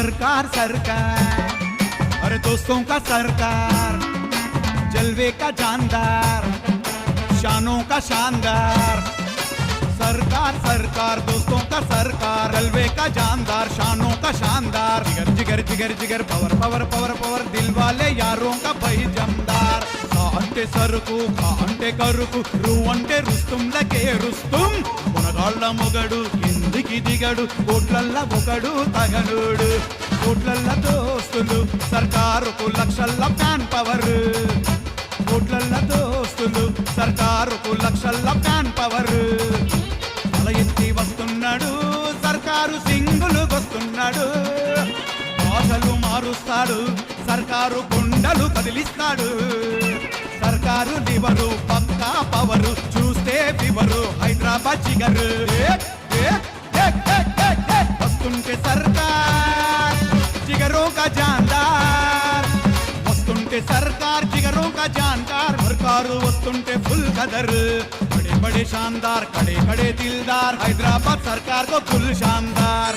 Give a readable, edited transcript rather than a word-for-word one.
सरकार सरकार, अरे दोस्तों का सरकार, जलवे का जानदार, शानों का शानदार। सरकार सरकार, दोस्तों का सरकार, जलवे का जानदार, शानों का शानदार। जिगर जिगर जिगर जिगर, पवर पवर पवर पवर, दिल वाले यारों का भाई जमदार। सा अंटे सरुకు, खा अंटे करुకు, रू अंटे రుస్తుంలకే రుస్తుం। మునగాళ్ళ మొగడు కిందికి దిగడు, కోట్లల్ల ఒకడు తగనుడు। కోట్లల్ల దోస్తులు సర్కారుకు, లక్షల్ల ఫ్యాన్ పవర్। కోట్లల్ల దోస్తులు సర్కారుకు, లక్షల్ల ఫ్యాన్ పవర్। తల ఎత్తి వస్తున్నాడు సర్కారు, సింగులు వస్తున్నాడు। భాషలు మారుస్తాడు సర్కారు, గుండెలు కదిలిస్తాడు। సర్కారు లివరు, పక్కా పవరు, చూస్తే ఫివరు, హైదరాబాద్ జిగరు। వస్తుంటే సర్కార్ జిగరోं का जानदार, వస్తుంటే సర్కార్ జిగరోं का जानदार। సర్కారు వస్తుంటే ఫుల్ కదర్, बड़े बड़े शानदार, खड़े खड़े दिलदार, हैदराबाद सरकार को फुल शानदार।